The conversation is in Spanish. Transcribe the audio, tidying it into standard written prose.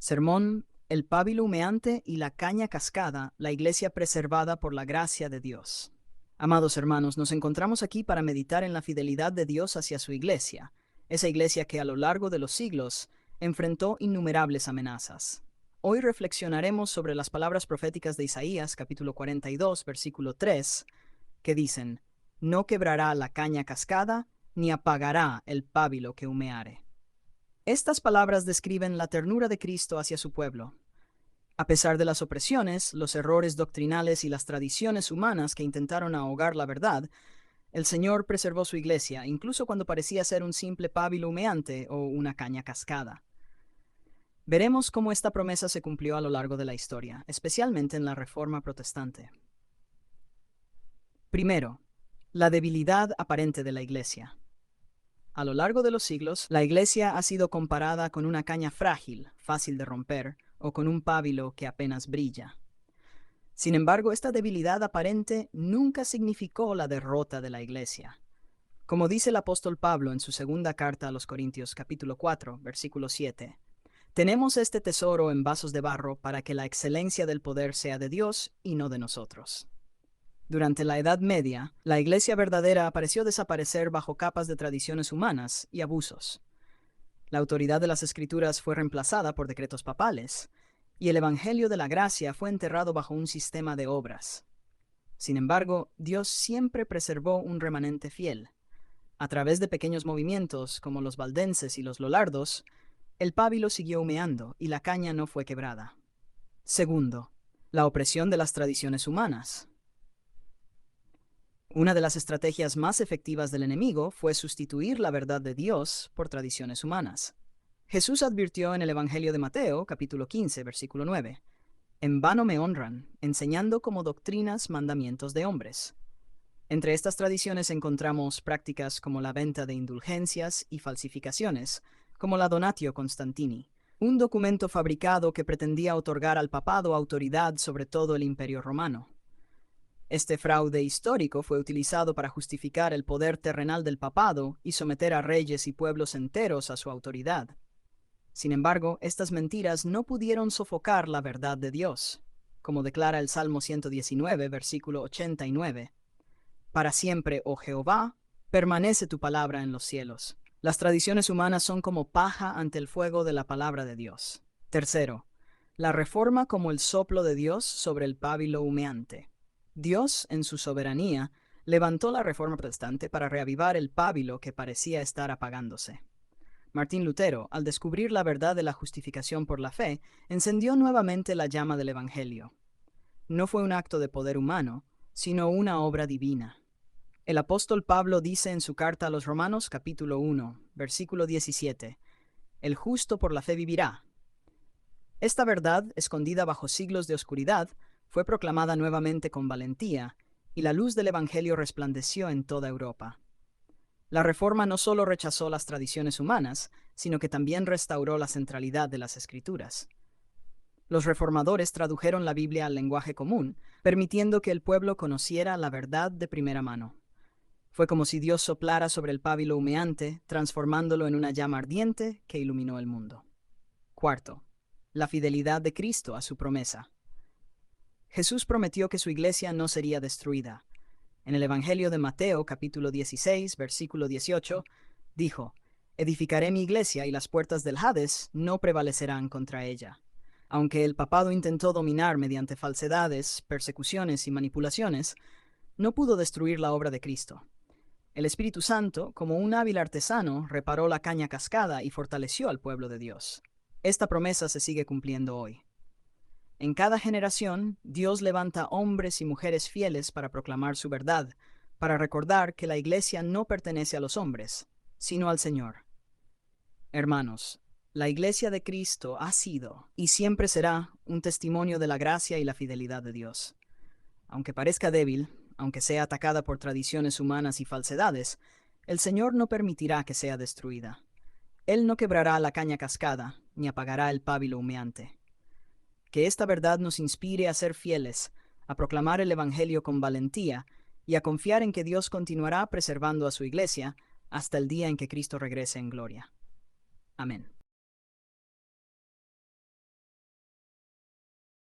Sermón: el pábilo humeante y la caña cascada, la iglesia preservada por la gracia de Dios. Amados hermanos, nos encontramos aquí para meditar en la fidelidad de Dios hacia su iglesia, esa iglesia que a lo largo de los siglos enfrentó innumerables amenazas. Hoy reflexionaremos sobre las palabras proféticas de Isaías, capítulo 42, versículo 3, que dicen: no quebrará la caña cascada, ni apagará el pábilo que humeare. Estas palabras describen la ternura de Cristo hacia su pueblo. A pesar de las opresiones, los errores doctrinales y las tradiciones humanas que intentaron ahogar la verdad, el Señor preservó su iglesia, incluso cuando parecía ser un simple pábilo humeante o una caña cascada. Veremos cómo esta promesa se cumplió a lo largo de la historia, especialmente en la Reforma Protestante. Primero, la debilidad aparente de la iglesia. A lo largo de los siglos, la iglesia ha sido comparada con una caña frágil, fácil de romper, o con un pábilo que apenas brilla. Sin embargo, esta debilidad aparente nunca significó la derrota de la iglesia. Como dice el apóstol Pablo en su segunda carta a los Corintios, capítulo 4, versículo 7, tenemos este tesoro en vasos de barro para que la excelencia del poder sea de Dios y no de nosotros. Durante la Edad Media, la iglesia verdadera pareció desaparecer bajo capas de tradiciones humanas y abusos. La autoridad de las Escrituras fue reemplazada por decretos papales, y el Evangelio de la Gracia fue enterrado bajo un sistema de obras. Sin embargo, Dios siempre preservó un remanente fiel. A través de pequeños movimientos, como los valdenses y los lollardos, el pábilo siguió humeando y la caña no fue quebrada. Segundo, la opresión de las tradiciones humanas. Una de las estrategias más efectivas del enemigo fue sustituir la verdad de Dios por tradiciones humanas. Jesús advirtió en el Evangelio de Mateo, capítulo 15, versículo 9, «En vano me honran, enseñando como doctrinas mandamientos de hombres». Entre estas tradiciones encontramos prácticas como la venta de indulgencias y falsificaciones, como la Donatio Constantini, un documento fabricado que pretendía otorgar al papado autoridad sobre todo el Imperio Romano. Este fraude histórico fue utilizado para justificar el poder terrenal del papado y someter a reyes y pueblos enteros a su autoridad. Sin embargo, estas mentiras no pudieron sofocar la verdad de Dios, como declara el Salmo 119, versículo 89. Para siempre, oh Jehová, permanece tu palabra en los cielos. Las tradiciones humanas son como paja ante el fuego de la palabra de Dios. Tercero, la reforma como el soplo de Dios sobre el pábilo humeante. Dios, en su soberanía, levantó la Reforma Protestante para reavivar el pábilo que parecía estar apagándose. Martín Lutero, al descubrir la verdad de la justificación por la fe, encendió nuevamente la llama del Evangelio. No fue un acto de poder humano, sino una obra divina. El apóstol Pablo dice en su carta a los Romanos, capítulo 1, versículo 17, «El justo por la fe vivirá». Esta verdad, escondida bajo siglos de oscuridad, fue proclamada nuevamente con valentía, y la luz del Evangelio resplandeció en toda Europa. La Reforma no solo rechazó las tradiciones humanas, sino que también restauró la centralidad de las Escrituras. Los reformadores tradujeron la Biblia al lenguaje común, permitiendo que el pueblo conociera la verdad de primera mano. Fue como si Dios soplara sobre el pábilo humeante, transformándolo en una llama ardiente que iluminó el mundo. Cuarto, la fidelidad de Cristo a su promesa. Jesús prometió que su iglesia no sería destruida. En el Evangelio de Mateo, capítulo 16, versículo 18, dijo: «Edificaré mi iglesia y las puertas del Hades no prevalecerán contra ella». Aunque el papado intentó dominar mediante falsedades, persecuciones y manipulaciones, no pudo destruir la obra de Cristo. El Espíritu Santo, como un hábil artesano, reparó la caña cascada y fortaleció al pueblo de Dios. Esta promesa se sigue cumpliendo hoy. En cada generación, Dios levanta hombres y mujeres fieles para proclamar su verdad, para recordar que la iglesia no pertenece a los hombres, sino al Señor. Hermanos, la iglesia de Cristo ha sido y siempre será un testimonio de la gracia y la fidelidad de Dios. Aunque parezca débil, aunque sea atacada por tradiciones humanas y falsedades, el Señor no permitirá que sea destruida. Él no quebrará la caña cascada, ni apagará el pábilo humeante. Que esta verdad nos inspire a ser fieles, a proclamar el Evangelio con valentía y a confiar en que Dios continuará preservando a su iglesia hasta el día en que Cristo regrese en gloria. Amén.